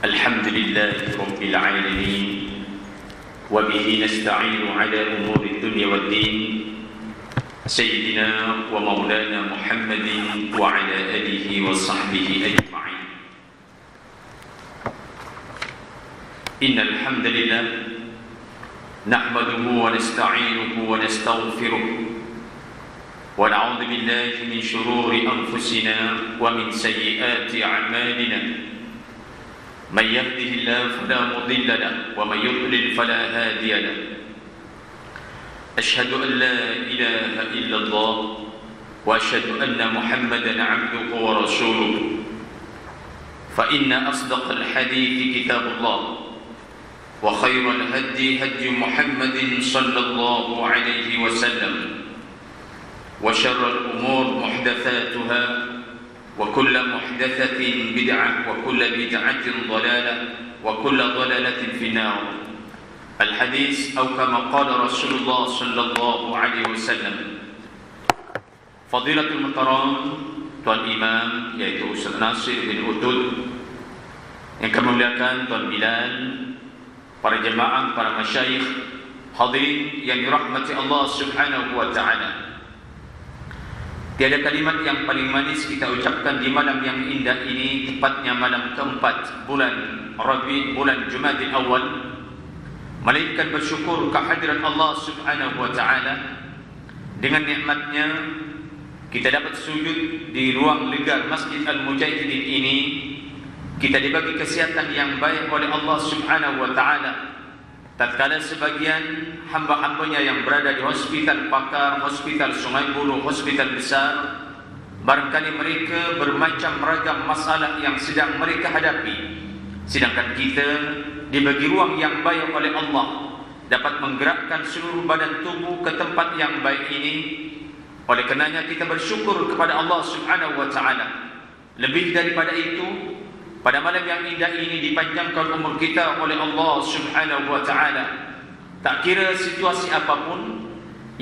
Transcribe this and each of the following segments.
الحمد لله رب العالمين وبه نستعين على أمور الدنيا والدين سيدنا ومولانا محمد وعلى آله وصحبه أجمعين. إن الحمد لله نحمده ونستعينه ونستغفره ونعوذ بالله من شرور أنفسنا ومن سيئات أعمالنا. من يهده الله فلا مضل له ومن يضلل فلا هادي له. أشهد أن لا إله إلا الله وأشهد أن محمدا عبده ورسوله. فإن أصدق الحديث كتاب الله وخير الهدي هدي محمد صلى الله عليه وسلم وشر الأمور محدثاتها وكل محدثة بدعة وكل بدعة ضلالة وكل ضلالة في النار. الحديث أو كما قال رسول الله صلى الله عليه وسلم. فضيلة المحترم Tuan Imam yaitu Ustaz Nasir bin Utud, yang kami muliakan Tuan Bilal, para jemaah, para masyayikh, hadirin yang dirahmati Allah Subhanahu wa taala. Tiada kalimat yang paling manis kita ucapkan di malam yang indah ini, tepatnya malam keempat bulan Rabi, bulan Jumadil Awal, melainkan bersyukur kehadiran Allah Subhanahu wa taala. Dengan nikmatnya kita dapat sujud di ruang legar Masjid Al-Mujahidin ini. Kita dibagi kesihatan yang baik oleh Allah Subhanahu wa taala. Tatkala sebagian hamba-hambanya yang berada di hospital pakar, hospital Sungai Buloh, hospital besar, barangkali mereka bermacam ragam masalah yang sedang mereka hadapi, sedangkan kita dibagi ruang yang baik oleh Allah, dapat menggerakkan seluruh badan tubuh ke tempat yang baik ini. Oleh karenanya kita bersyukur kepada Allah Subhanahu wa taala. Lebih daripada itu, pada malam yang indah ini dipanjangkan umur kita oleh Allah Subhanahu wa taala. Tak kira situasi apapun,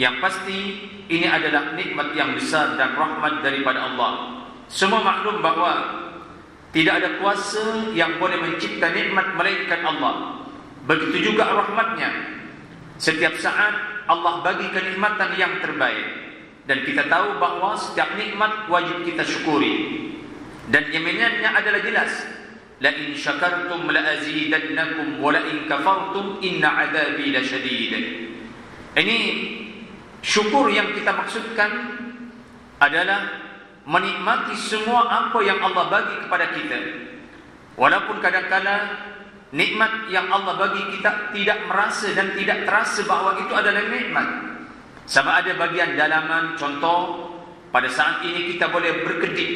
yang pasti ini adalah nikmat yang besar dan rahmat daripada Allah. Semua maklum bahawa tidak ada kuasa yang boleh mencipta nikmat melainkan Allah. Begitu juga rahmatnya. Setiap saat Allah bagi kenikmatan yang terbaik, dan kita tahu bahawa setiap nikmat wajib kita syukuri. Dan jaminannya adalah jelas. La in syakartum la azidannakum wa la in kafartum inna adzabi lasyadid. Ini syukur yang kita maksudkan adalah menikmati semua apa yang Allah bagi kepada kita. Walaupun kadang-kala nikmat yang Allah bagi kita tidak merasa dan tidak terasa bahawa itu adalah nikmat. Sama ada bagian dalaman, contoh, pada saat ini kita boleh berkedip,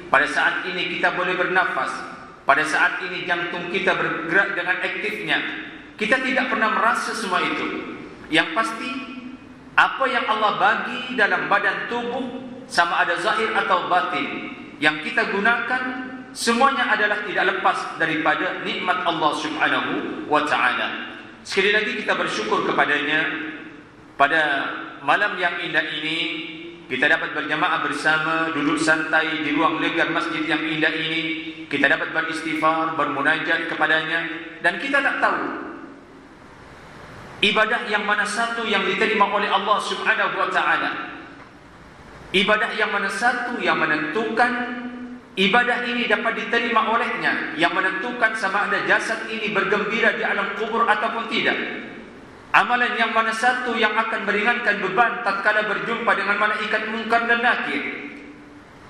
pada saat ini kita boleh bernafas, pada saat ini jantung kita bergerak dengan aktifnya. Kita tidak pernah merasa semua itu. Yang pasti, apa yang Allah bagi dalam badan tubuh, sama ada zahir atau batin, yang kita gunakan, semuanya adalah tidak lepas daripada nikmat Allah Subhanahu wa ta'ala. Sekali lagi kita bersyukur kepadanya. Pada malam yang indah ini, kita dapat berjamaah bersama, duduk santai di ruang legar masjid yang indah ini. Kita dapat beristighfar, bermunajat kepadanya. Dan kita tak tahu ibadah yang mana satu yang diterima oleh Allah Subhanahu wa ta'ala. Ibadah yang mana satu yang menentukan ibadah ini dapat diterima olehnya, yang menentukan sama ada jasad ini bergembira di alam kubur ataupun tidak. Amalan yang mana satu yang akan meringankan beban tatkala berjumpa dengan malaikat mungkar dan nakir.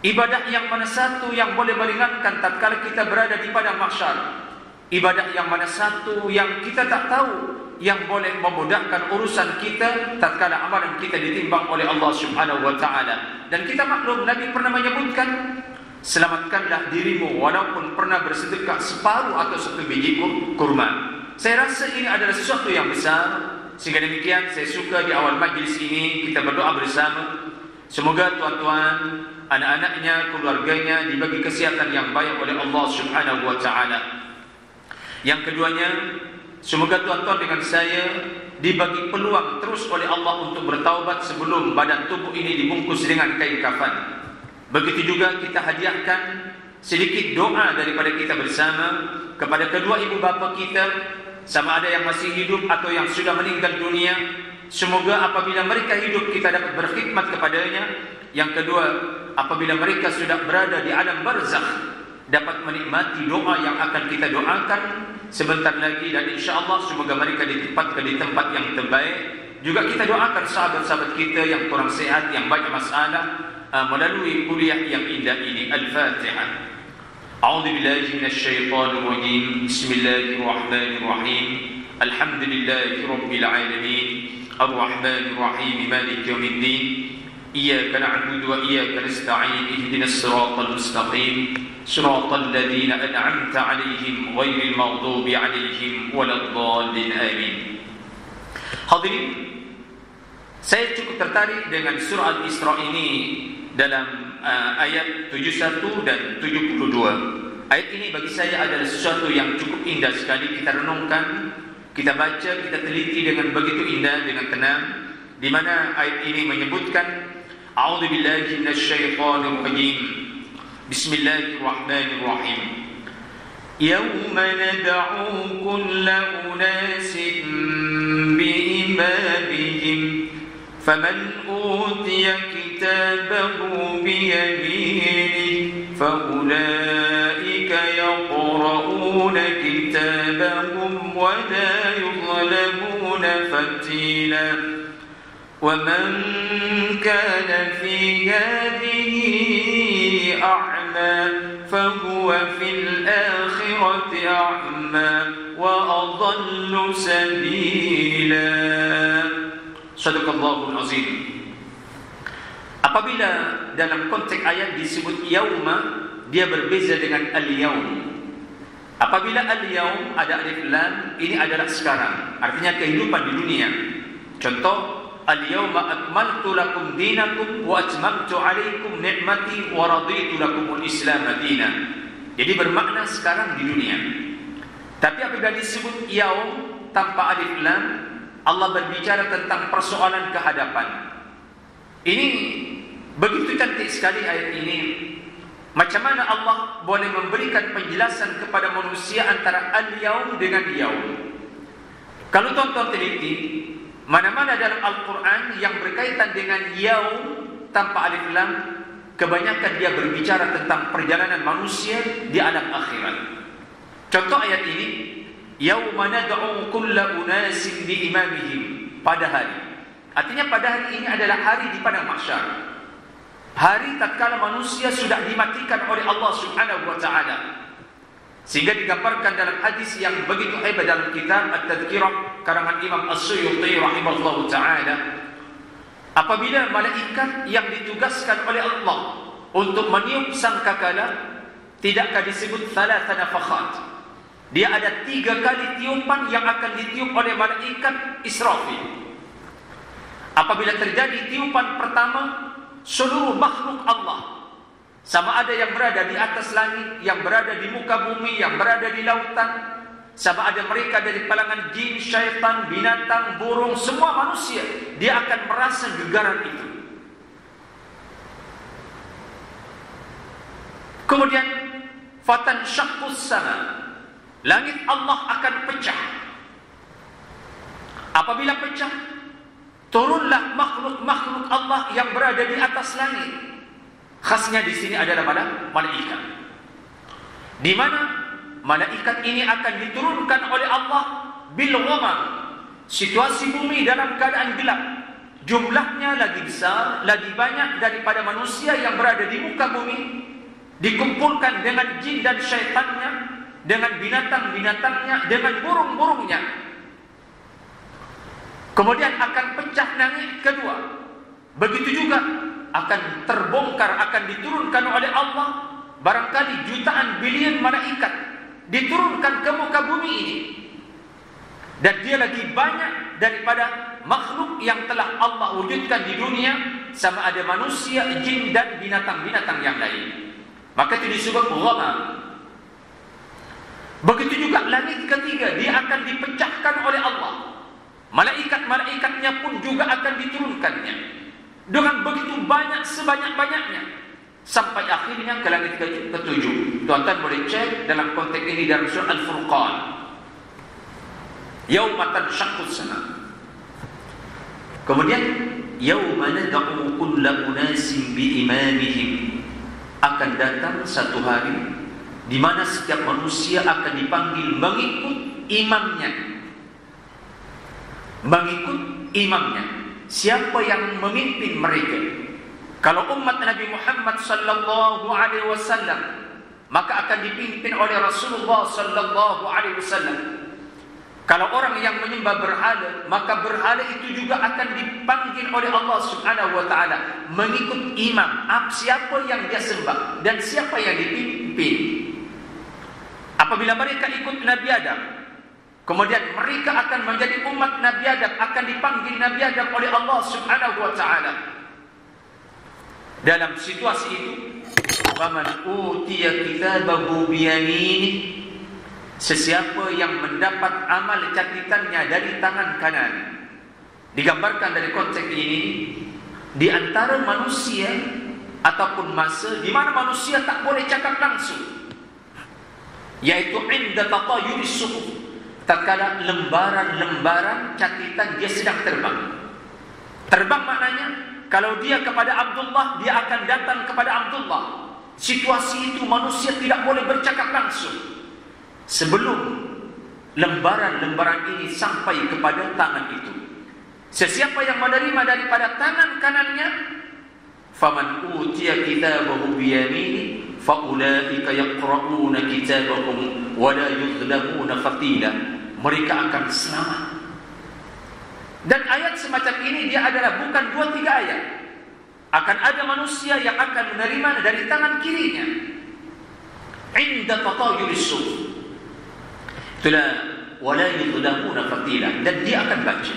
Ibadah yang mana satu yang boleh meringankan tatkala kita berada di padang mahsyar. Ibadah yang mana satu yang kita tak tahu yang boleh memudahkan urusan kita tatkala amalan kita ditimbang oleh Allah Subhanahu wa taala. Dan kita maklum, Nabi pernah menyebutkan, selamatkanlah dirimu walaupun pernah bersedekah separuh atau satu biji kurma. Saya rasa ini adalah sesuatu yang besar. Sehingga demikian saya suka di awal majlis ini kita berdoa bersama. Semoga tuan-tuan, anak-anaknya, keluarganya dibagi kesihatan yang baik oleh Allah Subhanahu wa ta'ala. Yang keduanya, semoga tuan-tuan dengan saya dibagi peluang terus oleh Allah untuk bertaubat sebelum badan tubuh ini dibungkus dengan kain kafan. Begitu juga kita hadiahkan sedikit doa daripada kita bersama kepada kedua ibu bapa kita, sama ada yang masih hidup atau yang sudah meninggal dunia. Semoga apabila mereka hidup kita dapat berkhidmat kepadanya. Yang kedua, apabila mereka sudah berada di alam barzakh, dapat menikmati doa yang akan kita doakan sebentar lagi, dan insya-Allah semoga mereka ditempatkan di tempat yang terbaik. Juga kita doakan sahabat-sahabat kita yang kurang sehat, yang banyak masalah melalui kuliah yang indah ini. Al-Fatihah. A'udzu billahi minasyaitonir rajim. Bismillahirrahmanirrahim. Alhamdulillahi rabbil alamin. Ar-Rahmanir Rahim. Maliki yaumiddin. Iyyaka na'budu wa iyyaka nasta'in. Ihdinas siratal mustaqim. Siratal ladzina an'amta 'alaihim ghairil maghdubi 'alaihim waladdallin. Amin. Hadirin, saya cukup tertarik dengan surah Al-Isra ini dalam ayat 71 dan 72. Ayat ini bagi saya adalah sesuatu yang cukup indah sekali. Kita renungkan, kita baca, kita teliti dengan begitu indah, dengan tenang, di mana ayat ini menyebutkan A'udzu billahi minasyaitonir rajim. Bismillahirrahmanirrahim. Yauma nad'u kulla unasin biimamihim faman utiya kitabahu biyaminihi faulaika yaqra'una kitabahum wa la yuzlamuna fatila. وَمَنْ كَانَ فِي هَذِهِ أَعْمَى فَهُوَ فِي الْآخِرَةِ أَعْمَى وَأَضَلُّ سَبِيلًا. Sadaqallahul azim. Apabila dalam konteks ayat disebut yauma, dia berbeza dengan al-yaum. Apabila al-yaum ada alif lam, ini adalah sekarang, artinya kehidupan di dunia. Contoh, al-yawma akmaltu lakum dinakum wa atmamtu alaikum ni'mati wa raditu lakumul Islam dinan. Jadi bermakna sekarang di dunia. Tapi apabila disebut yaum tanpa alif lam, Allah berbicara tentang persoalan kehadapan. Ini begitu cantik sekali ayat ini. Macam mana Allah boleh memberikan penjelasan kepada manusia antara al-yaum dengan yaum. Kalau tuan-tuan teliti, mana-mana dalam Al-Quran yang berkaitan dengan yaum tanpa alif lam, kebanyakan dia berbicara tentang perjalanan manusia di alam akhirat. Contoh ayat ini, yauma nad'u kulla unasin biimamihim, pada hari. Artinya pada hari ini adalah hari di padang mahsyar. Hari tatkala manusia sudah dimatikan oleh Allah Subhanahu wa taala. Sehingga digambarkan dalam hadis yang begitu hebat dalam kitab At-Tadhkirah karangan Imam As-Suyuti rahimahullahu taala, apabila malaikat yang ditugaskan oleh Allah untuk meniup sangkakala, tidakkah disebut thalatha nafakhat? Dia ada 3 kali tiupan yang akan ditiup oleh malaikat Israfil. Apabila terjadi tiupan pertama, seluruh makhluk Allah, sama ada yang berada di atas langit, yang berada di muka bumi, yang berada di lautan, sama ada mereka dari kalangan jin, syaitan, binatang, burung, semua manusia, dia akan merasa gegaran itu. Kemudian fatan syaqqus sama, langit Allah akan pecah. Apabila pecah, turunlah makhluk-makhluk Allah yang berada di atas langit. Khasnya di sini adalah pada malaikat, di mana malaikat ini akan diturunkan oleh Allah bil ghamam, situasi bumi dalam keadaan gelap. Jumlahnya lagi besar, lagi banyak daripada manusia yang berada di muka bumi, dikumpulkan dengan jin dan syaitannya, dengan binatang-binatangnya, dengan burung-burungnya. Kemudian akan pecah langit kedua. Begitu juga akan terbongkar, akan diturunkan oleh Allah barangkali jutaan bilion malaikat, diturunkan ke muka bumi ini. Dan dia lagi banyak daripada makhluk yang telah Allah wujudkan di dunia, sama ada manusia, jin dan binatang-binatang yang lain. Maka itu disebut ghamam. Begitu juga langit ketiga, dia akan dipecahkan oleh Allah. Malaikat-malaikatnya pun juga akan diturunkannya dengan begitu banyak, sebanyak-banyaknya. sampai akhirnya ke langit ketujuh. Tuan-tuan boleh cek dalam konteks ini dalam surah Al-Furqan. Yauma tanshaqqus sama. Kemudian yauma nad'u kulla unasin bi imamihim, akan datang satu hari di mana setiap manusia akan dipanggil mengikut imamnya. Mengikut imamnya. Siapa yang memimpin mereka? Kalau umat Nabi Muhammad sallallahu alaihi wasallam, maka akan dipimpin oleh Rasulullah sallallahu alaihi wasallam. Kalau orang yang menyembah berhala, maka berhala itu juga akan dipanggil oleh Allah Subhanahu wa taala mengikut imam, siapa yang dia sembah dan siapa yang dipimpin. Apabila mereka ikut Nabi Adam, kemudian mereka akan menjadi umat Nabi Adam, akan dipanggil Nabi Adam oleh Allah Subhanahu wa taala. Dalam situasi itu, faman utiya kitabahu biyaminihi, sesiapa yang mendapat amal catatannya dari tangan kanan. Digambarkan dari konteks ini, di antara manusia ataupun masa di mana manusia tak boleh cakap langsung, yaitu inda tatayuris suhuf, tatkala lembaran-lembaran catatan dia sedang terbang. Terbang maknanya, kalau dia kepada Abdullah, dia akan datang kepada Abdullah. Situasi itu manusia tidak boleh bercakap langsung sebelum lembaran-lembaran ini sampai kepada tangan itu. Sesiapa yang menerima daripada tangan kanannya, faman utiya kitabahu biyamini faulaika yaqra'una kitabahum wa la yuzlamuna fatila, mereka akan selamat. Dan ayat semacam ini dia adalah bukan 2-3 ayat. Akan ada manusia yang akan menerima dari tangan kirinya inda tatayuris suhuf. Itulah wala yudlamuna fatila, dan dia akan baca.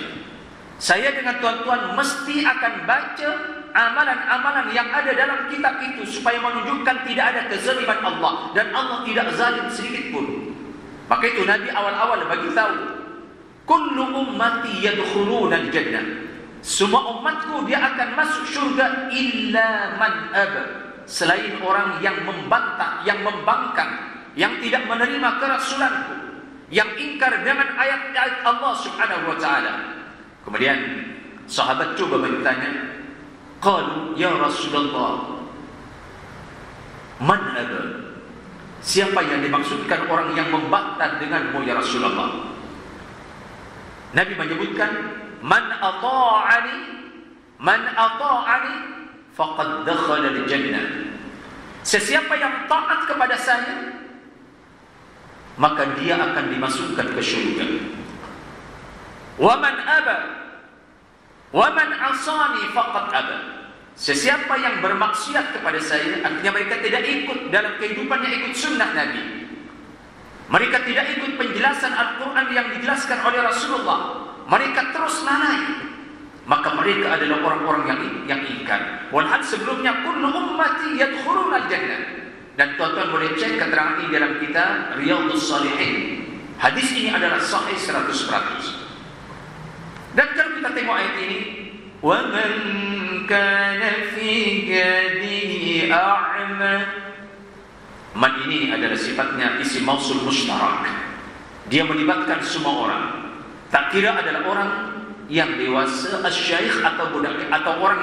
Saya dengan tuan-tuan mesti akan baca amalan-amalan yang ada dalam kitab itu supaya menunjukkan tidak ada kezaliman Allah dan Allah tidak zalim sedikit pun. Maka itu Nabi awal-awal bagi tahu, kullu ummati yadkhuluna al-jannah, semua umatku dia akan masuk syurga illa man aba, selain orang yang membantah, yang membangkang, yang tidak menerima kerasulanku, yang ingkar dengan ayat-ayat Allah Subhanahu wa taala. Kemudian sahabat coba bertanya, qalu ya Rasulullah, man aba, siapa yang dimaksudkan orang yang membantah denganmu ya Rasulullah? Nabi menyebutkan, man ata'ani faqad dakhala al-jannah, sesiapa yang taat kepada saya maka dia akan dimasukkan ke syurga. Wa man aba wa man asani faqad aba, sesiapa yang bermaksiat kepada saya, artinya mereka tidak ikut dalam kehidupannya, ikut sunnah Nabi, mereka tidak ikut penjelasan Al-Quran yang dijelaskan oleh Rasulullah, mereka terus lalai, maka mereka adalah orang-orang yang ingkar. Walhal sebelumnya kullu ummati yadkhuluna al-jannah. Dan tuan-tuan boleh cek keterangan ini dalam kitab Riyadhus Shalihin. Hadis ini adalah sahih 100%. Dan kalau kita tengok ayat ini, wa man kana fi hadhihi a'ma, man ini adalah sifatnya isim mausul mustarak. Dia melibatkan semua orang. Tak kira adalah orang yang dewasa, asy-syaikh atau budak, atau orang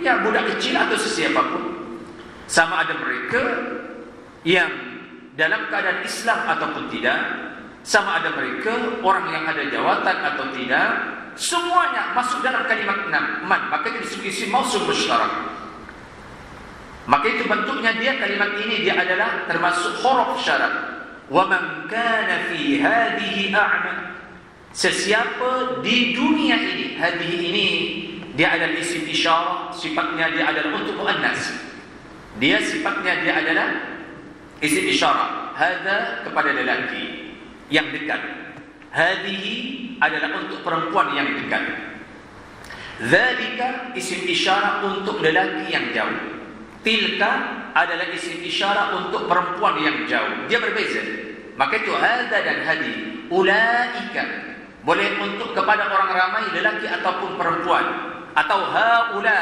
yang budak kecil atau sesiapa pun. Sama ada mereka yang dalam keadaan Islam ataupun tidak, sama ada mereka orang yang ada jawatan atau tidak, semuanya masuk dalam kalimat man. Maka itu disebut isim mausul mustarak. Maka itu bentuknya dia, kalimat ini dia adalah termasuk huruf syarat. Wa man kana fi hadhihi a'ma, sesiapa di dunia ini, hadhihi ini dia adalah isim isyarah, sifatnya dia adalah untuk muannas. Dia sifatnya dia adalah isim isyarah. Hadza kepada lelaki yang dekat, hadhihi adalah untuk perempuan yang dekat, dzalika isim isyarah untuk lelaki yang jauh, tilka adalah isim isyarah untuk perempuan yang jauh. Dia berbeza. Maka itu hadza dan hadi. Ulaika boleh untuk kepada orang ramai, lelaki ataupun perempuan, atau haula.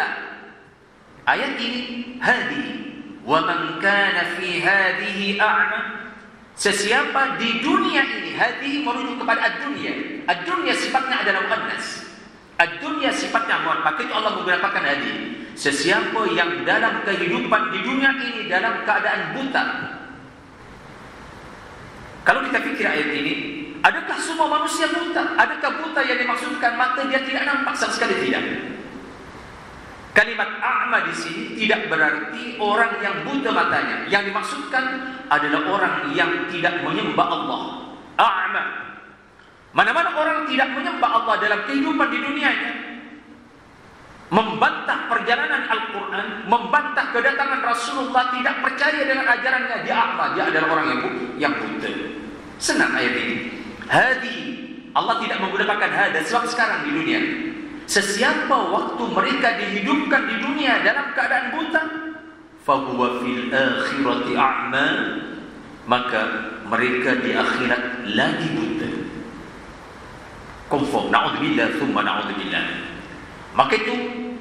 Ayat ini hadi wa man kana fi hadhihi a'ma. Sesiapa di dunia ini, hadhihi merujuk kepada ad-dunya. Ad-dunya sifatnya adalah muannas. Ad-dunya sifatnya muannas. Maka itu Allah menggunakan hadhihi. Sesiapa yang dalam kehidupan di dunia ini dalam keadaan buta. Kalau kita fikir ayat ini, adakah semua manusia buta? Adakah buta yang dimaksudkan mata dia tidak nampak? Sama sekali tidak. Kalimat a'ma di sini tidak berarti orang yang buta matanya. Yang dimaksudkan adalah orang yang tidak menyembah Allah. A'ma. Mana-mana orang tidak menyembah Allah dalam kehidupan di dunianya, membantah perjalanan Al-Quran, membantah kedatangan Rasulullah, tidak percaya dengan ajarannya, dia a'ma, dia adalah orang yang buta. Senang ayat ini. Hadi, Allah tidak menggunakan hada sebab sekarang di dunia, sesiapa waktu mereka dihidupkan di dunia dalam keadaan buta, fahuwa fil akhirati a'ma, maka mereka di akhirat lagi buta. Confirm, na'udzubillah thumma na'udzubillah. Maka itu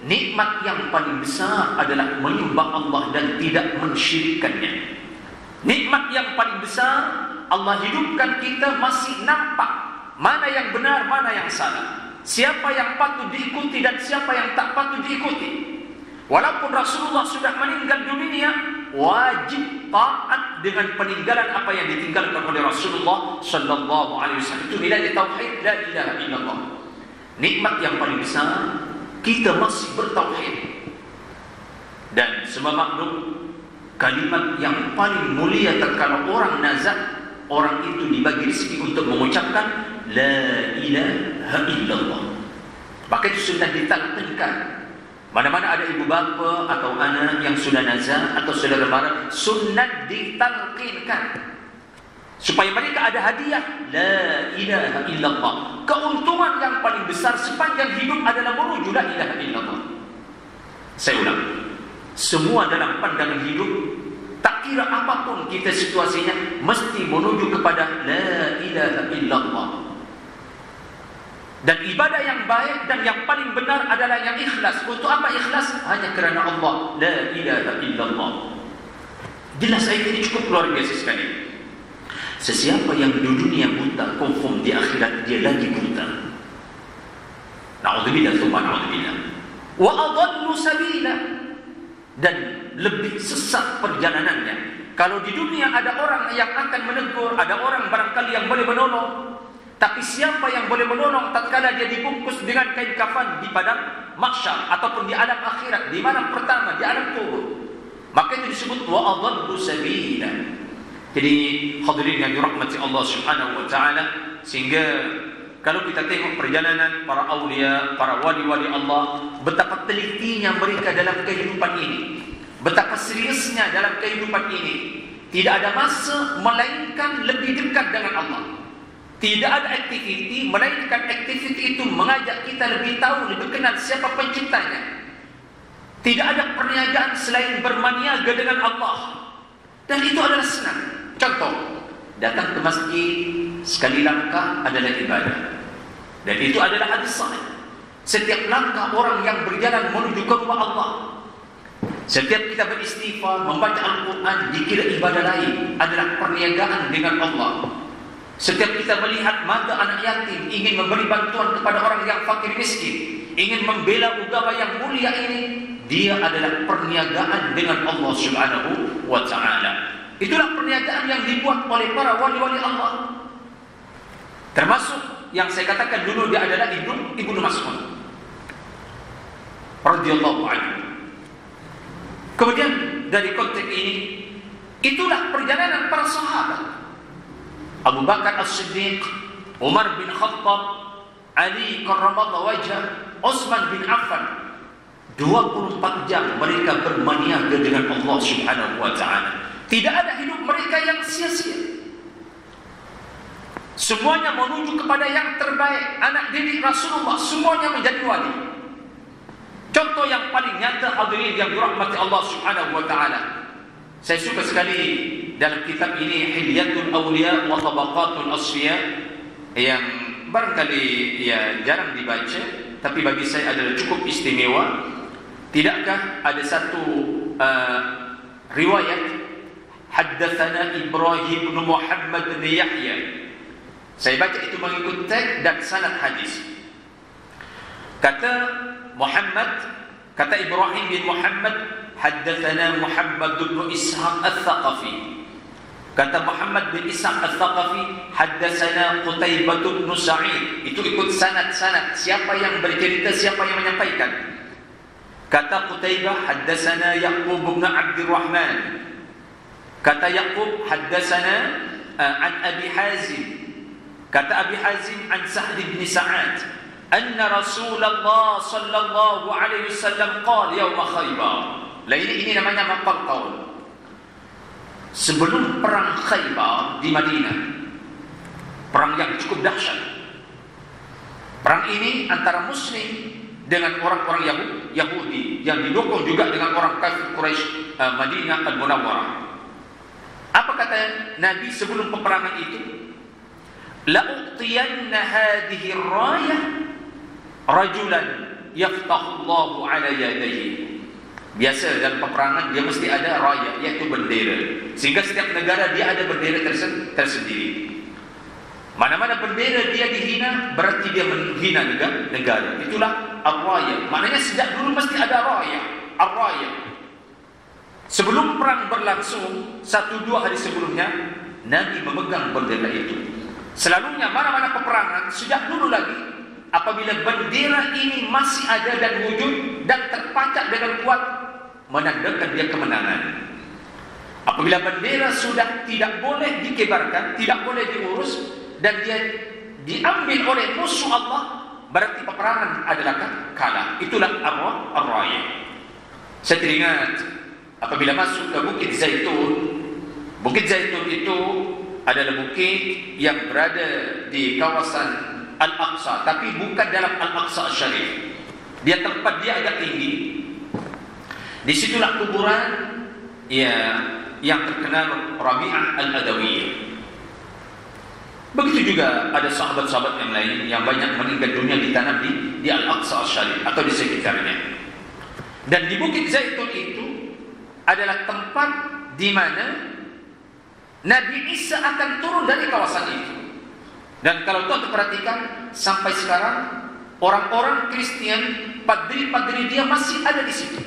nikmat yang paling besar adalah menyembah Allah dan tidak mensyirikkannya. Nikmat yang paling besar, Allah hidupkan kita masih nampak mana yang benar, mana yang salah, siapa yang patut diikuti dan siapa yang tak patut diikuti. Walaupun Rasulullah sudah meninggal dunia, wajib taat dengan peninggalan apa yang ditinggalkan oleh Rasulullah sallallahu alaihi wasallam. Itu nilai tauhid, la ilaha illallah. Nikmat yang paling besar, kita masih bertauhid. Dan semua maklum, kalimat yang paling mulia tatkala orang nazak, orang itu dibagi rezeki untuk mengucapkan la ilaha illallah. Maka itu sudah ditalqinkan. Mana-mana ada ibu bapa atau anak yang sudah nazak atau saudara mara, sunnah ditalqinkan supaya mereka ada hadiah la ilaha illallah. Keuntungan yang paling besar sepanjang hidup adalah menuju la ilaha illallah. Saya ulang, semua dalam pandangan hidup, tak kira apapun kita situasinya, mesti menuju kepada la ilaha illallah. Dan ibadah yang baik dan yang paling benar adalah yang ikhlas. Untuk apa ikhlas? Hanya kerana Allah, la ilaha illallah. Jelas ayat ini cukup luar biasa sekali. Sesiapa yang di dunia buta, confirm di akhirat dia lagi buta. Na'udzubillah tsumma na'udzubillah. Wa adallu sabila, dan lebih sesat perjalanannya. Kalau di dunia ada orang yang akan menegur, ada orang barangkali yang boleh menolong, tapi siapa yang boleh menolong tatkala dia dibungkus dengan kain kafan di padang mahsyar ataupun di alam akhirat, di malam pertama, di alam kubur? Maka itu disebut wa adallu sabila. Jadi hadirin yang dirahmati Allah Subhanahu wa taala, sehingga kalau kita tengok perjalanan para aulia, para wali-wali Allah, betapa telitinya mereka dalam kehidupan ini, betapa seriusnya dalam kehidupan ini. Tidak ada masa melainkan lebih dekat dengan Allah. Tidak ada aktiviti melainkan aktiviti itu mengajak kita lebih tahu, lebih kenal siapa penciptanya. Tidak ada perniagaan selain bermaniaga dengan Allah. Dan itu adalah senang. Contoh, datang ke masjid sekali langkah adalah ibadah. Dan itu adalah hadis sahih. Setiap langkah orang yang berjalan menuju ke rumah Allah, setiap kita beristighfar, membaca Al-Quran, dikira ibadah lain adalah perniagaan dengan Allah. Setiap kita melihat mata anak yatim, ingin memberi bantuan kepada orang yang fakir miskin, ingin membela agama yang mulia ini, dia adalah perniagaan dengan Allah Subhanahu wa ta'ala. Itulah perniagaan yang dibuat oleh para wali-wali Allah. Termasuk yang saya katakan dulu, dia adalah Ibnu Mas'ud radhiyallahu anhu. Kemudian dari konteks ini, itulah perjalanan para sahabat. Abu Bakar As-Siddiq, Umar bin Khattab, Ali karramallahu wajhah, Utsman bin Affan. 24 jam mereka bermaniaga dengan Allah Subhanahu wa ta'ala. Tidak ada hidup mereka yang sia-sia. Semuanya menuju kepada yang terbaik. Anak didik Rasulullah semuanya menjadi wali. Contoh yang paling nyata hadirin yang dirahmati Allah Subhanahu wa ta'ala. Saya suka sekali dalam kitab ini Hilyatul Awliya wa Tabaqatul Asfiya, yang barangkali ya jarang dibaca, tapi bagi saya adalah cukup istimewa. Tidakkah ada satu riwayat haddatsana Ibrahim bin Muhammad bin Yahya. Saya baca itu mengikut teks dan sanad hadis. Kata Ibrahim bin Muhammad, haddatsana Muhammad bin Ishaq Al-Thaqafi. Kata Muhammad bin Ishaq Al-Thaqafi, haddatsana Qutaibah bin Sa'id. Itu ikut sanad-sanad, siapa yang bercerita, siapa yang menyampaikan. Kata Qutaibah, haddatsana Yaqub bin Abdurrahman. Kata Yaqub, haddatsana an Abi Hazim. Kata Abi Hazim, an Sa'd bin Sa'ad, anna Rasulullah sallallahu alaihi wasallam qala yaum Khaybar. Ini namanya maqal qaul. Sebelum perang Khaybar di Madinah, perang yang cukup dahsyat. Perang ini antara Muslim dengan orang-orang Yahudi yang didukung juga dengan orang kafir Quraisy Madinah Al-Munawwarah. Apa kata Nabi sebelum peperangan itu? La u'tiyanna hadhihi ar-rayah rajulan yaftahu Allahu ala yadayhi. Biasa dalam peperangan dia mesti ada raya, iaitu bendera. Sehingga setiap negara dia ada bendera tersendiri. Mana-mana bendera dia dihina, berarti dia menghina negara. Itulah ar-raya. Maknanya sejak dulu mesti ada raya, ar-raya. Sebelum perang berlangsung 1-2 hari sebelumnya, Nabi memegang bendera itu. Selalunya mana-mana peperangan sejak dulu lagi, apabila bendera ini masih ada dan wujud dan terpacak dengan kuat, menandakan dia kemenangan. Apabila bendera sudah tidak boleh dikebarkan, tidak boleh diurus, dan dia diambil oleh musuh Allah, berarti peperangan adalah kalah. Itulah ar-raya. Saya teringat apabila masuk ke Bukit Zaitun. Bukit Zaitun itu adalah bukit yang berada di kawasan Al-Aqsa, tapi bukan dalam Al-Aqsa Syarif. Dia tempat dia agak tinggi. Disitulah kuburan yang terkenal Rabi'ah Al-Adawiyah. Begitu juga ada sahabat-sahabat yang lain yang banyak meninggal dunia ditanam di Al-Aqsa Syarif atau di sekitarnya. Dan di Bukit Zaitun itu adalah tempat di mana Nabi Isa akan turun dari kawasan itu. Dan kalau tuan perhatikan, sampai sekarang orang-orang Kristian, padri-padri dia masih ada di situ.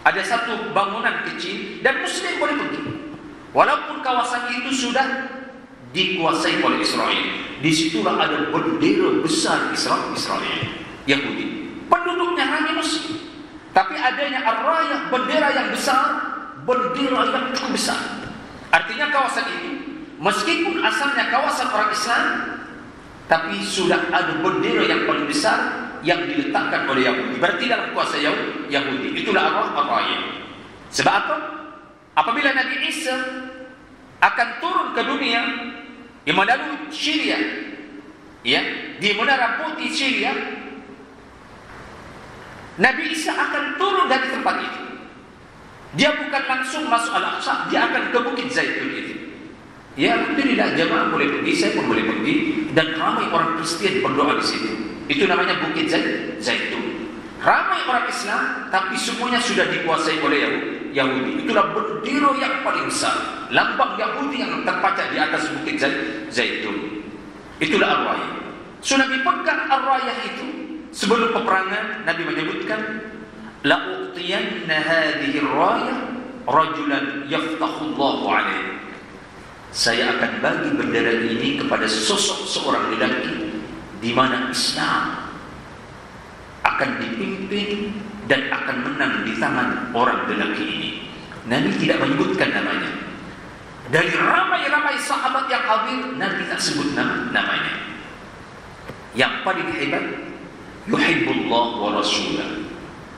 Ada satu bangunan kecil dan Muslim boleh pergi. Walaupun kawasan itu sudah dikuasai oleh Israel. Disitulah ada bendera besar Israel, Yahudi. Penduduknya hanya Muslim. Tapi adanya ar-rayah, bendera yang besar, bendera yang cukup besar. Artinya kawasan itu, meskipun asalnya kawasan orang Islam, tapi sudah ada bendera yang paling besar yang diletakkan oleh Yahudi. Berarti dalam kuasa Yahudi. Itulah ar-rayah. Sebab apa? Apabila Nabi Isa akan turun ke dunia di melalui Syria, di Menara Putih Syria, Nabi Isa akan turun dari tempat itu. Dia bukan langsung masuk Al-Aqsa, dia akan ke Bukit Zaitun itu. Tidak jemaah boleh pergi, saya pun boleh pergi, dan ramai orang Kristen berdoa di situ. Itu namanya Bukit Zaitun. Ramai orang Islam, tapi semuanya sudah dikuasai oleh Yahudi. Itulah bendera yang paling besar, lambang Yahudi yang terpacak di atas Bukit Zaitun. Itulah ar-rayah. So Nabi pegang ar-rayah itu. Sebelum peperangan, Nabi menyebutkan, la u'tiyanna hadhihi ar-rayah rajulan yaftahu Allahu alaihi. Saya akan bagi bendera ini kepada sosok seorang lelaki di mana Islam akan dipimpin dan akan menang di tangan orang lelaki ini. Nabi tidak menyebutkan namanya. Dari ramai-ramai sahabat yang hadir, Nabi tak sebut namanya. Yang paling hebat, yuhibbullah wa rasulah.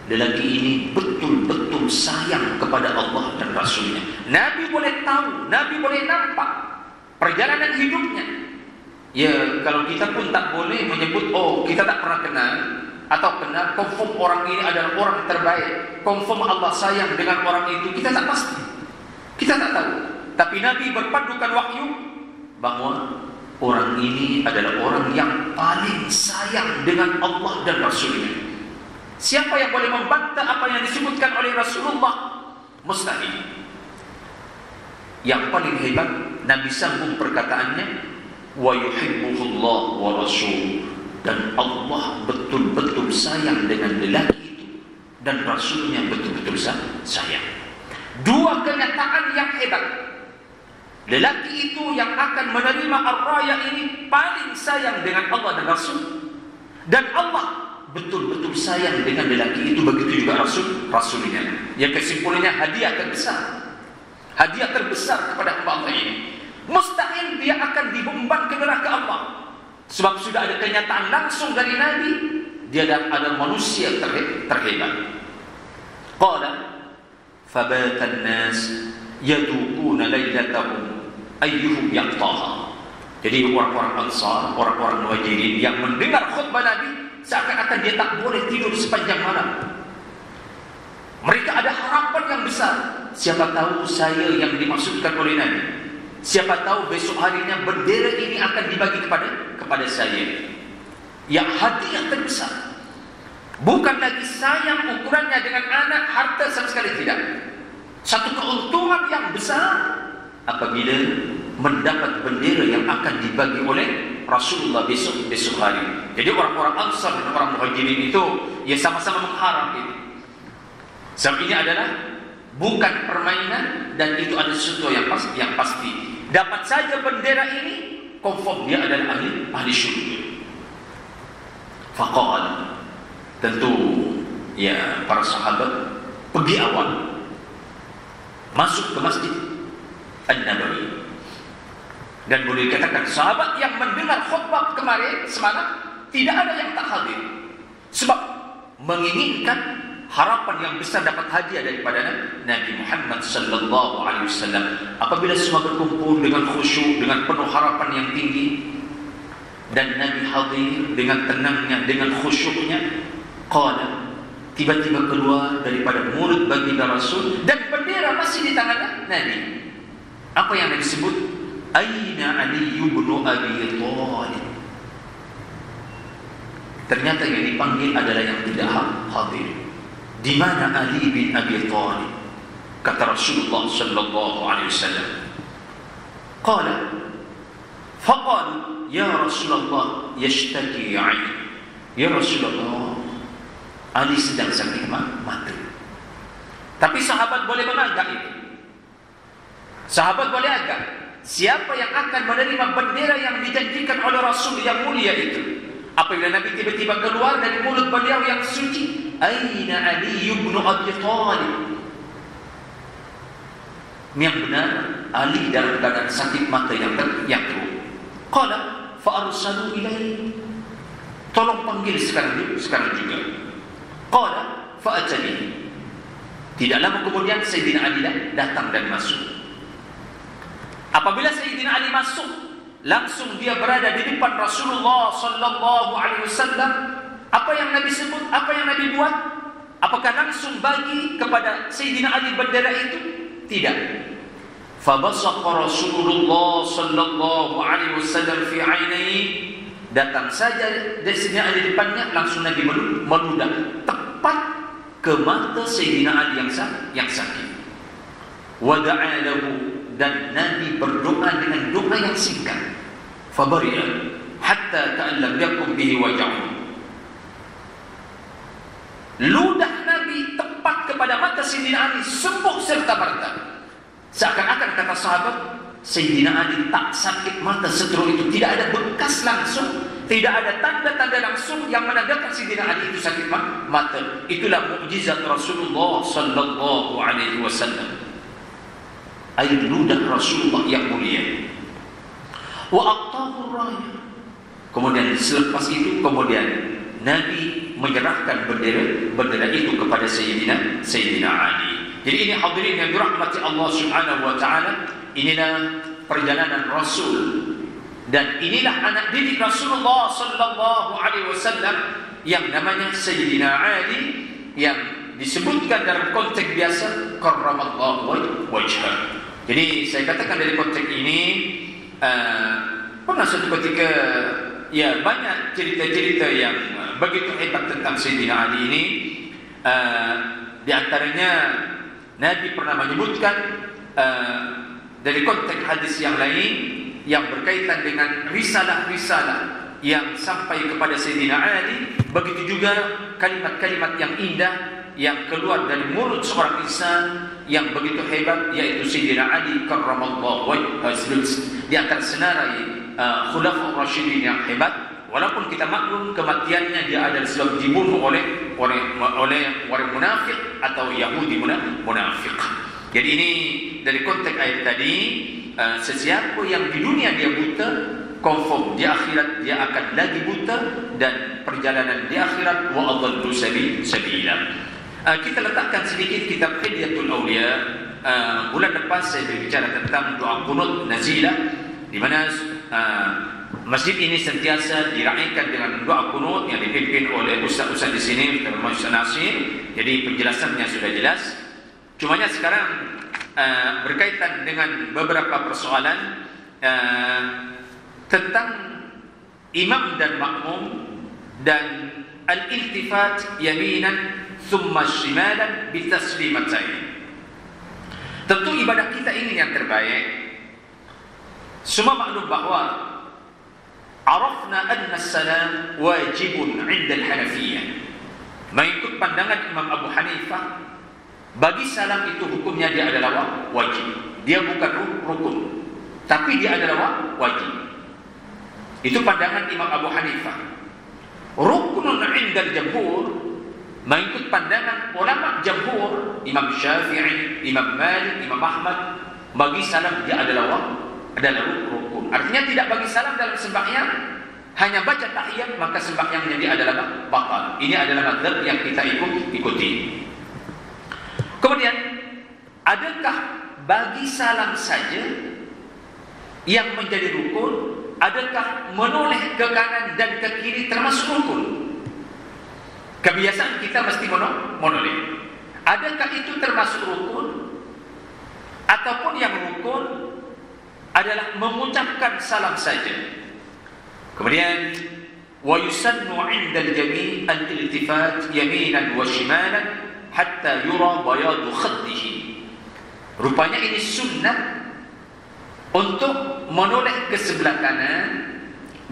Lelaki ini betul-betul sayang kepada Allah dan Rasulnya. Nabi boleh tahu, Nabi boleh nampak perjalanan hidupnya. Kalau kita pun tak boleh menyebut, kita tak pernah kenal, atau kenal, confirm orang ini adalah orang terbaik, confirm Allah sayang dengan orang itu, kita tak pasti, kita tak tahu. Tapi Nabi berpadukan wahyu bahwa orang ini adalah orang yang paling sayang dengan Allah dan Rasulnya. Siapa yang boleh membantah apa yang disebutkan oleh Rasulullah? Mustahil. yang paling hebat, Nabi sambung perkataannya, wa yuhibbuhullah wa rasul, dan Allah betul-betul sayang dengan lelaki itu dan Rasulnya betul-betul sayang. Dua kenyataan yang hebat. Lelaki itu yang akan menerima ar-raya ini paling sayang dengan Allah dan Rasul, dan Allah betul-betul sayang dengan lelaki itu, begitu juga Rasulnya. Yang kesimpulannya hadiah terbesar kepada hamba Allah ini. Mustahil dia akan dibeban ke neraka Allah, sebab sudah ada kenyataan langsung dari Nabi, dia adalah manusia terhebat. Qala fabata an-nas yadukuna lailatahum ayyuhum yaqtaha. Jadi orang-orang Ansar, orang-orang Muhajirin yang mendengar khutbah Nabi, seakan-akan dia tak boleh tidur sepanjang malam. Mereka ada harapan yang besar. Siapa tahu saya yang dimaksudkan oleh Nabi. Siapa tahu besok harinya bendera ini akan dibagi kepada saya. Yang hadiah terbesar. Bukan lagi sayang ukurannya dengan anak, harta sama sekali tidak. Satu keuntungan yang besar apabila mendapat bendera yang akan dibagi oleh Rasulullah besok hari. Jadi orang-orang Ansar dan orang Muhajirin itu ya sama-sama mengharap itu. Sebab ini adalah bukan permainan, dan itu ada sesuatu yang pasti. Dapat saja bendera ini, confirm dia adalah ahli syurga. Faqal, tentu ya para sahabat pergi awal masuk ke Masjid An-Nabawi. Dan boleh dikatakan sahabat yang mendengar khutbah kemarin semalam tidak ada yang tak hadir, sebab menginginkan harapan yang besar dapat hadiah daripada Nabi Muhammad sallallahu alaihi wasallam. Apabila semua berkumpul dengan khusyuk, dengan penuh harapan yang tinggi, dan Nabi hadir dengan tenangnya, dengan khusyuknya, qala, tiba-tiba keluar daripada mulut baginda Rasul, dan bendera masih di tangan Nabi. Apa yang Nabi sebut? Aina Ali ibn Abi Thalib. Ternyata yang dipanggil adalah yang tidak hadir. Di mana Ali bin Abi Thalib? Kata Rasulullah sallallahu alaihi wasallam. Qala, faqala ya Rasulullah yashtaki Ali. Ya Rasulullah, Ali sedang sakit mata. Tapi sahabat boleh menganggap itu. Sahabat boleh agak. Siapa yang akan menerima bendera yang dijanjikan oleh Rasul yang mulia itu? Apabila Nabi tiba-tiba keluar dari mulut beliau yang suci, Aina Ali ibn Abi Thalib. Yang benar, Ali dalam keadaan sakit mata yang teruk. Qala fa arsalu ilaihi. Tolong panggil sekarang juga. Qala fa atani. Tidak lama kemudian Sayyidina Ali datang dan masuk. Apabila Sayyidina Ali masuk, langsung dia berada di depan Rasulullah sallallahu alaihi wasallam. Apa yang Nabi sebut, apa yang Nabi buat? Apakah langsung bagi kepada Sayyidina Ali bendera itu? Tidak. Fabasaqa Rasulullah sallallahu alaihi wasallam fi 'ainaihi. Datang saja dari Sayyidina Ali di depannya, langsung Nabi meludah tepat ke mata Sayyidina Ali yang sakit. Wa da'a lahu, dan Nabi berdoa dengan doa yang singkat. Fabari'a hatta ta'allam yakum bihi waja'un. Ludah Nabi tepat kepada mata Sayyidina Ali, sembuh serta merta. Seakan-akan kata sahabat, Sayyidina Ali tak sakit mata seteruk itu. Tidak ada bekas langsung, tidak ada tanda-tanda langsung yang menandakan Sayyidina Ali itu sakit mata. Itulah mukjizat Rasulullah sallallahu alaihi wasallam. Air ludah Rasulullah yang mulia. Wa aqtahu raya. Kemudian selepas itu, kemudian Nabi menyerahkan bendera itu kepada Sayyidina Ali. Jadi ini hadirin yang dirahmati Allah Subhanahu wa taala, inilah perjalanan Rasul, dan inilah anak didik Rasulullah sallallahu alaihi wasallam yang namanya Sayyidina Ali, yang disebutkan dalam konteks biasa karramallahu wajhah. Jadi saya katakan dari konteks ini, pernah suatu ketika ya banyak cerita-cerita yang begitu hebat tentang Sayyidina Ali ini. Di antaranya Nabi pernah menyebutkan dari konteks hadis yang lain yang berkaitan dengan risalah-risalah yang sampai kepada Sayyidina Ali, begitu juga kalimat-kalimat yang indah yang keluar dari mulut seorang insan yang begitu hebat, yaitu Sayyidina Ali karramallahu wajhahu, di antara senarai khulafaur rasyidin yang hebat. Walaupun kita maklum kematiannya dia adalah sebab dibunuh oleh orang munafik atau Yahudi munafik. Jadi ini dari konteks ayat tadi, sesiapa yang di dunia dia buta, confirm di akhirat dia akan lagi buta, dan perjalanan di akhirat wa adallu sabila. Kita letakkan sedikit kitab Hilyatul Awliya. Bulan depan saya berbicara tentang doa qunut nazilah, di mana masjid ini sentiasa diraikan dengan doa qunut yang dipimpin oleh ustaz-ustaz di sini, termasuk Ustaz Nasir. Jadi penjelasannya sudah jelas. Cumanya sekarang berkaitan dengan beberapa persoalan tentang imam dan makmum dan al-iltifat yaminan thumma shimalan bitaslimatain. Tentu ibadah kita ini yang terbaik. Semua maklum bahawa arafna anna salam wajibun 'inda al-Hanafiyyah. Mengikut pandangan Imam Abu Hanifah, bagi salam itu hukumnya dia adalah wajib. Dia bukan rukun, tapi dia adalah wajib. Itu pandangan Imam Abu Hanifah. Rukunun 'inda al-jamhur, mengikut pandangan ulama jamhur, Imam Syafi'i, Imam Malik, Imam Ahmad, bagi salam dia adalah rukun. Artinya tidak bagi salam dalam sembahyang, hanya baca tahiyat maka sembahyangnya dia adalah batal. Ini adalah mazhab yang kita ikuti. Kemudian, adakah bagi salam saja yang menjadi rukun? Adakah menoleh ke kanan dan ke kiri termasuk rukun? Kebiasaan kita mesti menoleh. Adakah itu termasuk rukun? Ataupun yang rukun adalah mengucapkan salam saja? Kemudian, wa yusannu 'inda al-jami' al-iltifat yaminan wa shimalan hatta yura bayadu khaddihi. Rupanya ini sunnah untuk menoleh ke sebelah kanan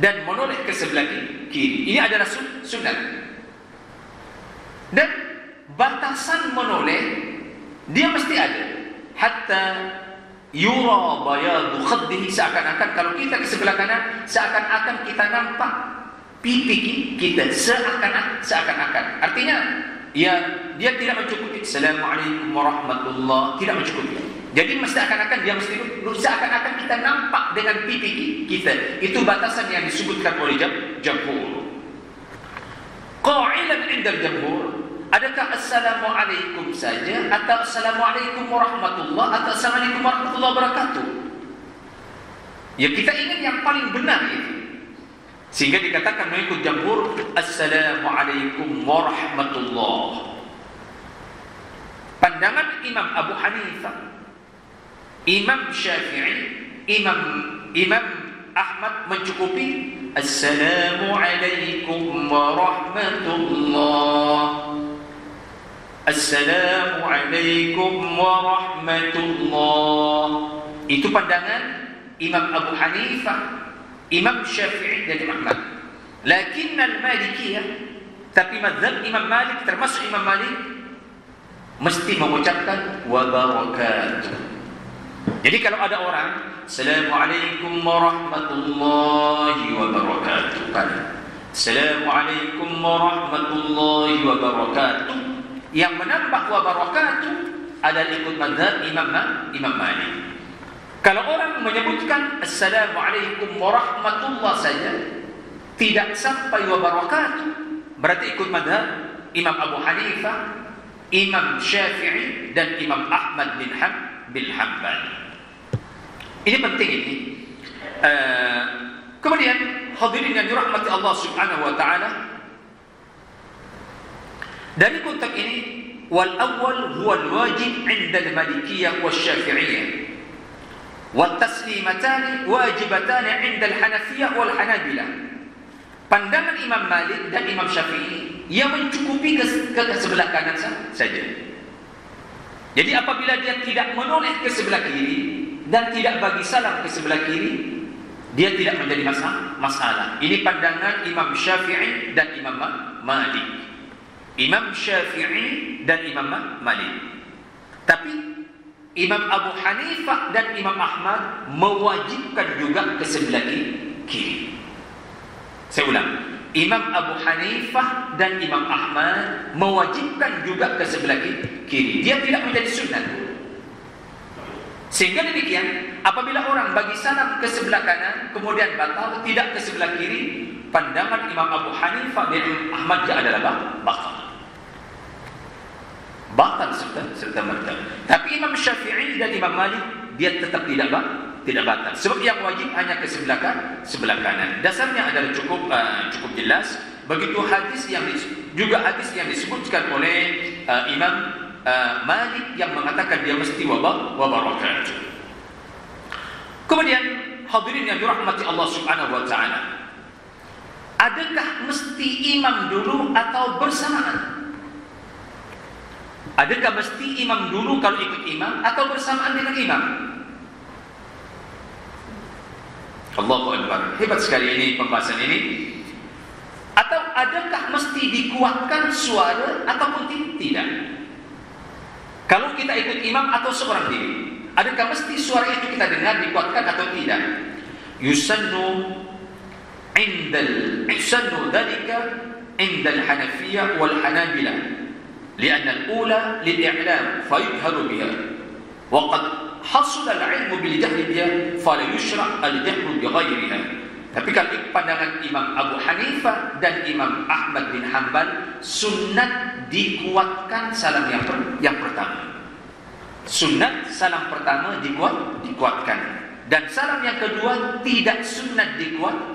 dan menoleh ke sebelah kiri. Ini adalah sunnah. Dan batasan menoleh dia mesti ada. Hatta yura bayadu khaddihi, seakan-akan kalau kita ke sebelah kanan, seakan-akan kita nampak pipi kita, seakan-akan. Artinya dia tidak mencukupi Assalamualaikum warahmatullahi, tidak mencukupi. Jadi mesti akan-akan dia mesti seakan-akan kita nampak dengan pipi kita. Itu batasan yang disebutkan oleh jamhur. Qailan 'inda jamhur, adakah Assalamualaikum saja atau Assalamualaikum warahmatullahi atau Assalamualaikum warahmatullahi wabarakatuh? Ya, kita ingin yang paling benar itu. Sehingga dikatakan mengikut jamhur Assalamualaikum warahmatullahi. Pandangan Imam Abu Hanifah, Imam Syafi'i, Imam Ahmad mencukupi Assalamualaikum warahmatullahi. Assalamualaikum warahmatullahi. Itu pandangan Imam Abu Hanifah, Imam Syafi'i dan Imam Ahmad. Lakin al-Malikiyah, tapi mazhab Imam Malik, termasuk Imam Malik, mesti mengucapkan wa barakatuh. Jadi kalau ada orang Assalamualaikum warahmatullahi wabarakatuh, Assalamualaikum warahmatullahi wabarakatuh, yang menambah wa barakatuh adalah ikut mazhab Imam Malik. Kalau orang menyebutkan Assalamualaikum warahmatullahi saja, tidak sampai wa barakatuh, berarti ikut mazhab Imam Abu Hanifah, Imam Syafi'i dan Imam Ahmad bin Hanbal. Ini penting ini. Kemudian hadirin yang dirahmati Allah Subhanahu wa taala, dari konteks ini, wal awwal huwa al-wajib 'inda al-Malikiyah wasy-Syafi'iyah, wa taslimatani wajibatan 'inda al-Hanafiyyah wal Hanabilah. Pandangan Imam Malik dan Imam Syafi'i yang mencukupi ke sebelah kanan saja. Jadi apabila dia tidak menoleh ke sebelah kiri, dan tidak bagi salam ke sebelah kiri, dia tidak menjadi masalah. Ini pandangan Imam Syafi'i dan Imam Malik. Imam Syafi'i dan Imam Malik. Tapi Imam Abu Hanifah dan Imam Ahmad mewajibkan juga ke sebelah kiri. Saya ulang, Imam Abu Hanifah dan Imam Ahmad mewajibkan juga ke sebelah kiri. Dia tidak menjadi sunat. Sehingga demikian, apabila orang bagi salam ke sebelah kanan kemudian batal, tidak ke sebelah kiri, pandangan Imam Abu Hanifah dan Imam Ahmad adalah batal serta merta. Tapi Imam Syafi'i dan Imam Malik dia tetap tidak batal. Sebab yang wajib hanya ke sebelah kanan. Dasarnya adalah cukup jelas. Begitu hadis yang disebutkan oleh Imam Malik yang mengatakan dia mesti wabarakatuh. Kemudian hadirin yang dirahmati Allah Subhanahu wa taala, adakah mesti imam dulu atau bersamaan? Adakah mesti imam dulu kalau ikut imam atau bersamaan dengan imam? Allahu Akbar. Hebat sekali ini pembahasan ini. Atau adakah mesti dikuatkan suara ataupun tidak? Kalau kita ikut imam atau seorang diri, adakah mesti suara itu kita dengar dikuatkan atau tidak? Yusannu dhalika indal Hanafiyah wal Hanabilah. لأن الأولى للإعلام فيجهر بها وقد حصل العلم بالجهل بها فلا يشرع الجهر بغيرها. Tapi kalau pandangan Imam Abu Hanifah dan Imam Ahmad bin Hanbal, sunnat dikuatkan salam yang pertama. Sunnat salam pertama dikuatkan, dan salam yang kedua tidak sunnat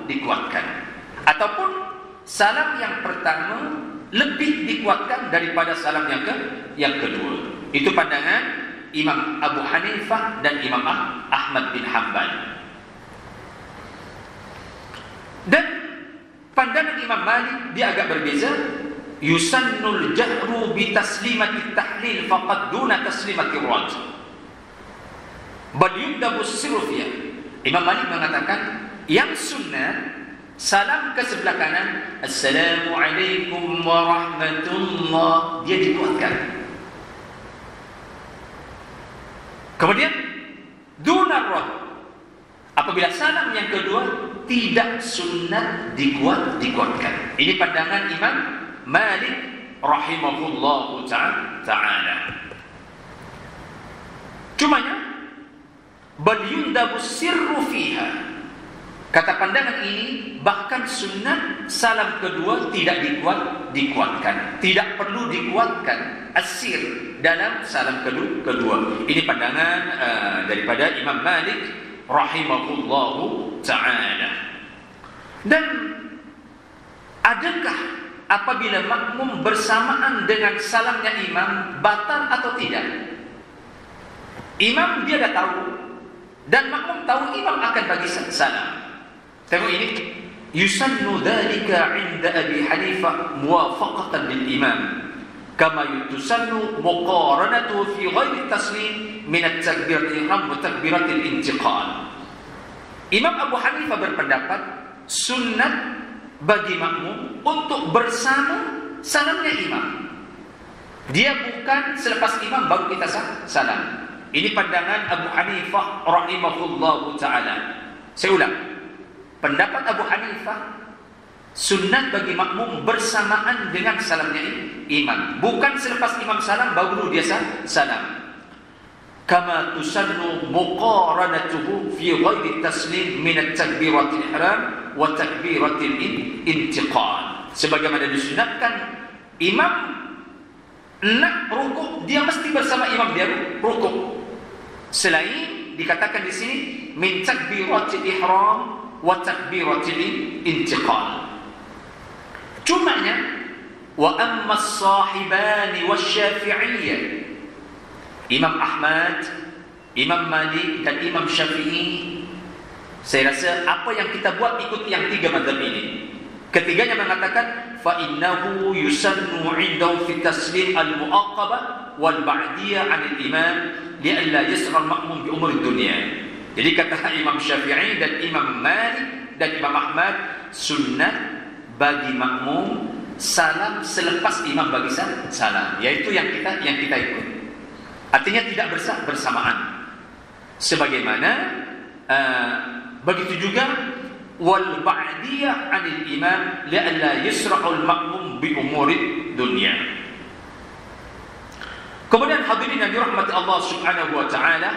dikuatkan. Ataupun salam yang pertama lebih dikuatkan daripada salam yang kedua. Itu pandangan Imam Abu Hanifah dan Imam Ahmad bin Hanbal. Dan pandangan Imam Malik dia agak berbeza. Yusannul jahru bi taslimati tahlil faqad duna taslimati rad. Bal yundabu sirfiya. Imam Malik mengatakan yang sunnah salam ke sebelah kanan, Assalamualaikum warahmatullah, dia dikuatkan. Kemudian dunar rad, apabila salam yang kedua tidak sunnat dikuatkan. Ini pandangan Imam Malik rahimahullahu ta'ala. Cumanya bal yundabu sirru fiha. Kata pandangan ini bahkan sunnah salam kedua tidak dikuatkan. Tidak perlu dikuatkan asir dalam salam kedua. Ini pandangan daripada Imam Malik rahimahullahu ta'ala. Dan adakah apabila makmum bersamaan dengan salamnya imam batal atau tidak? Imam dia dah tahu dan makmum tahu imam akan bagi salam. Tengok ini, yusannu dhalika 'inda Abi Hanifah muwafaqatan lil imam kama yusannu muqaranatu fi ghairi taslim min at-takbiratil ihram wa takbiratil intiqal. Imam Abu Hanifah berpendapat sunnat bagi makmum untuk bersama salamnya imam. Dia bukan selepas imam baru kita salam. Ini pandangan Abu Hanifah rahimahullahu ta'ala. Saya ulang, pendapat Abu Hanifah sunnat bagi makmum bersamaan dengan salamnya imam, bukan selepas imam salam baru dia salam. Kama tusannu muqaranatuhu fi ghairi taslim min at-takbiratil ihram wa takbiratil intiqal. Sebagaimana disunatkan imam nak rukuk dia mesti bersama imam dia rukuk. Selain dikatakan di sini min takbiratil ihram wa takbiratil intiqal. Cumanya wa amma as-sahibani wasy-syafi'iyyah, Imam Ahmad, Imam Malik dan Imam Syafi'i, saya rasa apa yang kita buat ikut yang tiga mazhab ini. Ketiganya mengatakan fa innahu yusannu 'indahu fi taslim al-mu'aqabah wal ba'diyah 'anil imam li'alla yasra al-ma'mum bi umur dunya. Jadi kata Imam Syafi'i dan Imam Malik dan Imam Ahmad, sunnah bagi makmum salam selepas imam bagi salam, yaitu yang kita ikut. Artinya tidak bersamaan. Sebagaimana begitu juga wal ba'diyah 'anil imam li'alla yusra'ul makmum bi umurid dunya. Kemudian hadirin yang dirahmati Allah Subhanahu wa taala,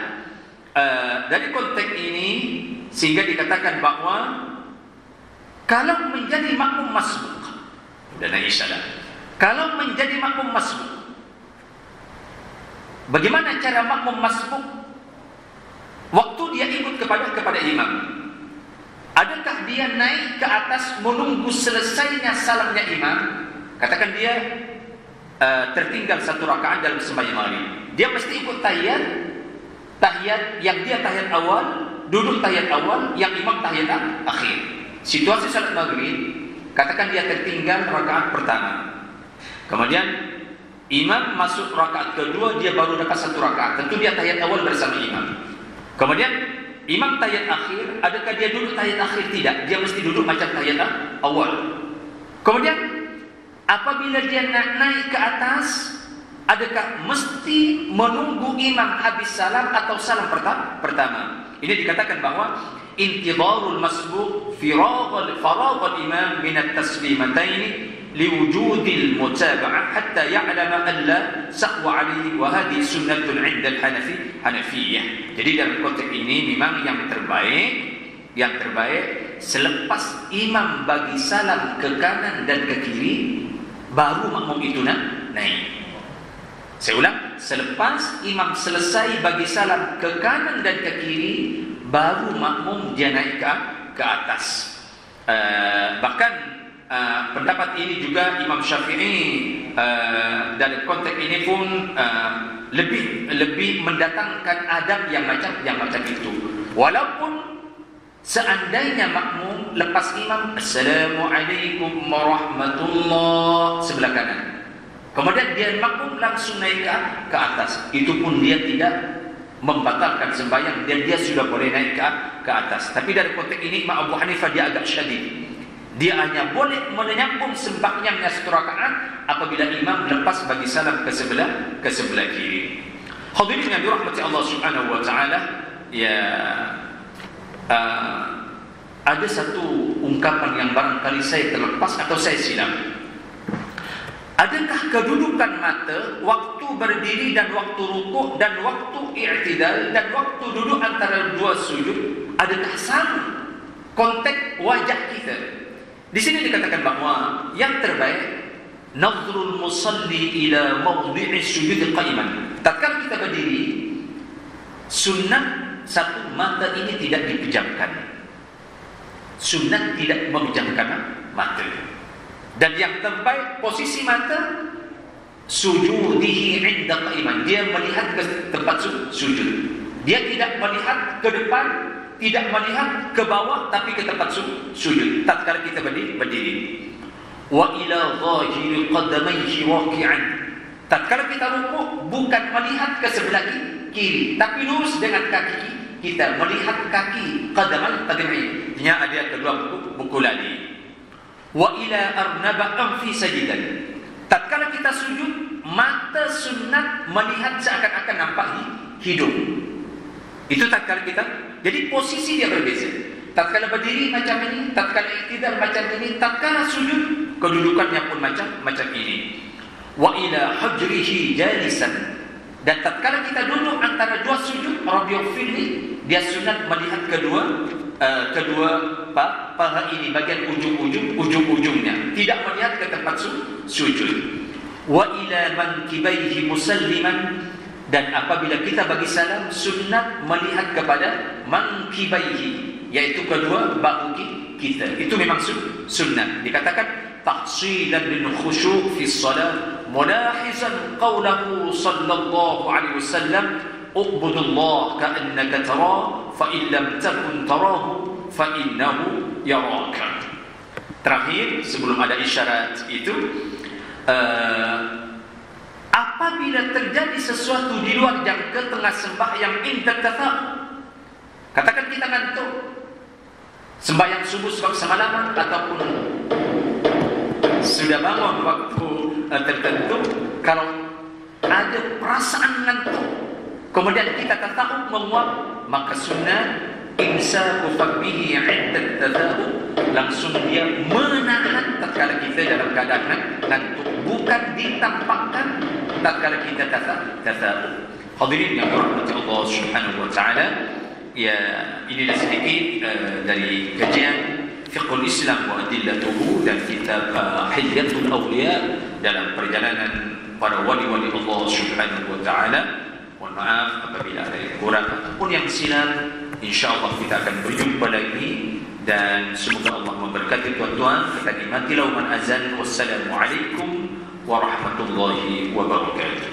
dari konteks ini sehingga dikatakan bahwa kalau menjadi makmum masbuk, dan Aisyah, kalau menjadi makmum masbuk, bagaimana cara makmum masbuk waktu dia ikut kepada imam? Adakah dia naik ke atas menunggu selesainya salamnya imam? Katakan dia tertinggal 1 rakaat dalam sembahyang maghrib, dia mesti ikut tahiyat yang dia tahiyat awal, duduk tahiyat awal, yang imam tahiyat akhir. Situasi salat maghrib, katakan dia tertinggal rakaat pertama, kemudian imam masuk rakaat kedua, dia baru dapat 1 rakaat, tentu dia tahiyat awal bersama imam. Kemudian imam tahiyat akhir, adakah dia duduk tahiyat akhir? Tidak, dia mesti duduk macam tahiyat awal. Kemudian apabila dia naik ke atas, adakah mesti menunggu imam habis salam atau salam pertama? Ini dikatakan bahwa intidarul masbuk faragh imam min at-taslimatayn liwujudil mutaba'ah hatta ya'lama an la sahwa alayhi wa hadhihi sunnatun 'inda al-Hanafiyyah. Jadi dalam konteks ini memang yang terbaik selepas imam bagi salam ke kanan dan ke kiri, baru makmum itu naik. Saya ulang, selepas imam selesai bagi salam ke kanan dan ke kiri, baru makmum dia naik ke atas. Bahkan pendapat ini juga Imam Syafi'i dalam konteks ini pun lebih mendatangkan adab yang macam itu. Walaupun seandainya makmum lepas imam Assalamualaikum warahmatullah sebelah kanan, kemudian dia makmum langsung naik ke atas, itu pun dia tidak membatalkan sembahyang dan dia sudah boleh naik ke atas. Tapi dari konteks ini Imam Abu Hanifah dia agak syadid. Dia hanya boleh menyambung sembahyangnya 1 rakaat apabila imam lepas bagi salam ke sebelah kiri. Hadirin yang dirahmati Allah Subhanahu wa taala, ya ada satu ungkapan yang barangkali saya terlepas atau saya silap. Adakah kedudukan mata waktu berdiri dan waktu rukuk dan waktu i'tidal dan waktu duduk antara dua sujud, adakah sama konteks wajah kita? Di sini dikatakan bahwa yang terbaik nazrul musalli ila mawdi'i sujud qa'iman. Tatkala kita berdiri, sunnah satu mata ini tidak dipejamkan. Sunnah tidak memejamkan mata. Dan yang terbaik posisi mata sujudihi 'inda qa'iman. Dia melihat ke tempat sujud. Dia tidak melihat ke depan, tidak melihat ke bawah, tapi ke tempat sujud tatkala kita berdiri. Wa ila dhahiri qadamayhi waqi'an. Tatkala kita rukuk, bukan melihat ke sebelah kiri, tapi lurus dengan kaki kita, melihat kaki qadaman qadamai. Ini ada kedua buku lali. Wa ila arnaba fi sajidan. Tatkala kita sujud, mata sunat melihat seakan-akan nampak hidung. Itu tatkala kita. Jadi posisi dia berbeza. Tatkala berdiri macam ini, tatkala iktidal macam ini, tatkala sujud kedudukannya pun macam ini. Wa ila hujrihi jalisan. Dan tatkala kita duduk antara dua sujud, Rabbighfirli, dia sunat melihat kedua paha ini, bagian ujung-ujungnya, tidak melihat ke tempat sujud. Wa ila mankibaihi musalliman. Dan apabila kita bagi salam, sunat melihat kepada mankibaihi, yaitu kedua bahu kita. Itu memang sunat. Dikatakan tahsilan lil khusyu' fi shalah, mulahizan qawlahu sallallahu alaihi wasallam, u'budullah ka'annaka tarah, fa in lam takun tarahu fa innahu yaraka. Terakhir sebelum ada isyarat itu, apabila terjadi sesuatu di luar jangka tengah sembahyang inda tata'u, Katakan kita ngantuk, sembahyang subuh semalaman ataupun sudah bangun waktu tertentu, kalau ada perasaan ngantuk kemudian kita tetap menguap, maka sunnah imsaku fakbihi 'inda tadahub, langsung dia menahan tatkala kita dalam keadaan ngantuk, bukan ditampakkan tatkala kita tadahub. Hadirin yang dirahmati Allah Subhanahu wa taala, ya inilah sedikit dari kajian Fiqhul Islam wa Adillatuhu dan kitab Hilyatul Awliya dalam perjalanan para wali-wali Allah Subhanahu wa taala. Mohon maaf apabila ada yang kurang ataupun yang silap. InsyaAllah kita akan berjumpa lagi, dan semoga Allah memberkati tuan-tuan. Kita nikmati lauman azan. Wassalamualaikum warahmatullahi wabarakatuh.